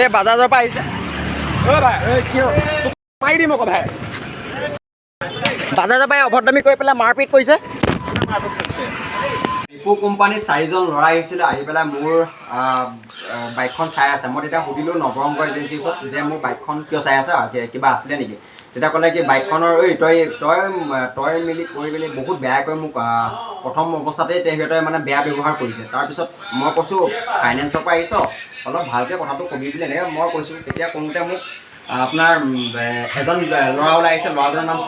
এই বাজাজৰ পৰা আহিছে। মাৰি দিম আকৌ ভাই। বাজাজৰ পৰা অভদ্ৰামি কৰি পেলাই মাৰপিট কৰিছে। ৰিপু কোম্পানীৰ 4জন ল'ৰা আহিছিলে, আহি পেলাই মোৰ বাইকখন চাই আছে। মই তেতিয়া সুধিলোঁ নৱৰংগ এজেঞ্চিৰ ওচৰত যে মোৰ বাইকখন কিয় চাই আছে, কিবা আছিলে নেকি? তেতিয়া ক'লে কি বাইকখনৰ তই মেলি কৰি মেলি বহুত বেয়াকৈ মোক প্ৰথম অৱস্থাতেই সিহঁতে মানে বেয়া ব্যৱহাৰ কৰিছে। তাৰপিছত মই কৈছোঁ ফাইনেন্সৰ পৰা আহিছ, অলপ ভালকৈ কথাটো কবি বুলি এনেকৈ মই কৈছোঁ। তেতিয়া কওঁতে মোক আপোনাৰ এজন ল'ৰা ওলাই আহিছে, ল'ৰাজনৰ নাম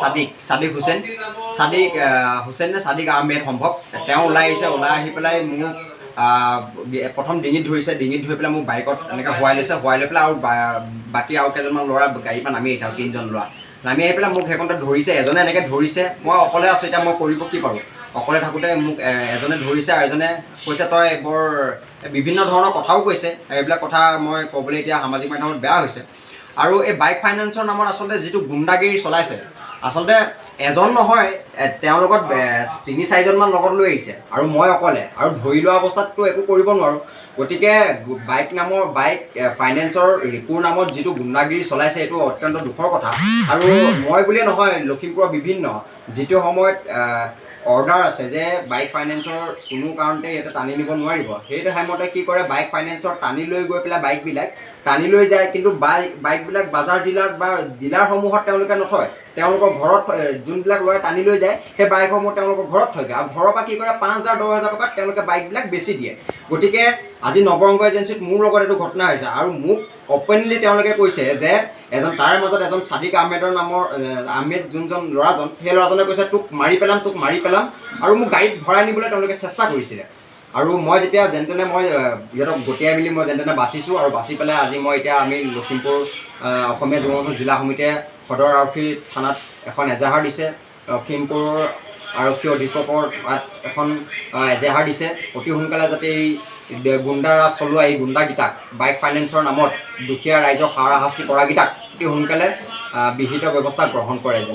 ছাদিক হুছেইন নে ছাদিক আহমেদ সম্ভৱ। তেওঁ ওলাই আহিছে, ওলাই আহি পেলাই মোক প্ৰথম ডিঙিত ধৰিছে, ডিঙিত ধৰি পেলাই মোক বাইকত এনেকৈ শুৱাই লৈছে, শুৱাই লৈ পেলাই আৰু বাকী আৰু কেইজনমান ল'ৰা গাড়ীৰ পৰা নামি আহিছে, আৰু 3জন ল'ৰা নামি আহি পেলাই মোক সেইকণতে ধৰিছে। এজনে এনেকৈ ধৰিছে, মই অকলে আছোঁ, এতিয়া মই কৰিব কি পাৰোঁ? অকলে থাকোঁতে মোক এজনে ধৰিছে আৰু এজনে কৈছে তই বৰ বিভিন্ন ধৰণৰ কথাও কৈছে। এইবিলাক কথা মই ক'বলৈ এতিয়া সামাজিক মাধ্যমত বেয়া হৈছে। আৰু এই বাইক ফাইনেন্সৰ নামত আচলতে যিটো গুণ্ডাগিৰি চলাইছে, আচলতে এজন নহয়, তেওঁৰ লগত 3-4জনমান লগত লৈ আহিছে আৰু মই অকলে, আৰু ধৰি লোৱা অৱস্থাততো একো কৰিব নোৱাৰোঁ। গতিকে বাইক ফাইনেন্সৰ ৰিপুৰ নামত যিটো গুণ্ডাগিৰি চলাইছে, এইটো অত্যন্ত দুখৰ কথা। আৰু মই বুলিয়ে নহয়, লখিমপুৰৰ বিভিন্ন যিটো সময়ত অৰ্ডাৰ আছে যে বাইক ফাইনেন্সৰ কোনো কাৰণতে ইয়াতে টানি নিব নোৱাৰিব, সেইটো সময়তে কি কৰে, বাইক ফাইনেন্সৰ টানি লৈ গৈ পেলাই বাইকবিলাক টানি লৈ যায়, কিন্তু বাইকবিলাক বাজাৰ ডিলাৰ বা ডিলাৰসমূহত তেওঁলোকে নথয়। তেওঁলোকৰ ঘৰত যোনবিলাক ল'ৰাই টানি লৈ যায়, সেই বাইকসমূহ তেওঁলোকৰ ঘৰত থয়গৈ, আৰু ঘৰৰ পৰা কি কৰে 5,000-10,000 টকাত তেওঁলোকে বাইকবিলাক বেচি দিয়ে। গতিকে আজি নৱৰংগ এজেঞ্চিত মোৰ লগত এইটো ঘটনা হৈছে, আৰু মোক অপেনলি তেওঁলোকে কৈছে যে তাৰে মাজত এজন ছাদিক আহমেদ যোনজন ল'ৰাজন, সেই ল'ৰাজনে কৈছে তোক মাৰি পেলাম, আৰু মোক গাড়ীত ভৰাই নিবলৈ তেওঁলোকে চেষ্টা কৰিছিলে। আৰু মই যেতিয়া যেনে তেনে মই সিহঁতক গতিয়াই মেলি মই যেনে তেনে বাচিছোঁ, আৰু বাচি পেলাই আজি মই এতিয়া আমি লখিমপুৰ অসমীয়া যুৱ মঞ্চ জিলা সমিতিয়ে সদৰ আৰক্ষী থানাত এখন এজাহাৰ দিছে, লখিমপুৰ আৰক্ষী অধীক্ষকৰ তাত এখন এজাহাৰ দিছে, অতি সোনকালে যাতে এই গুণ্ডাৰাজ চলোৱা এই গুণ্ডাকেইটাক, বাইক ফাইনেন্সৰ নামত দুখীয়া ৰাইজক হাৰাশাস্তি কৰাকেইটাক অতি সোনকালে বিহিত ব্যৱস্থা গ্ৰহণ কৰে।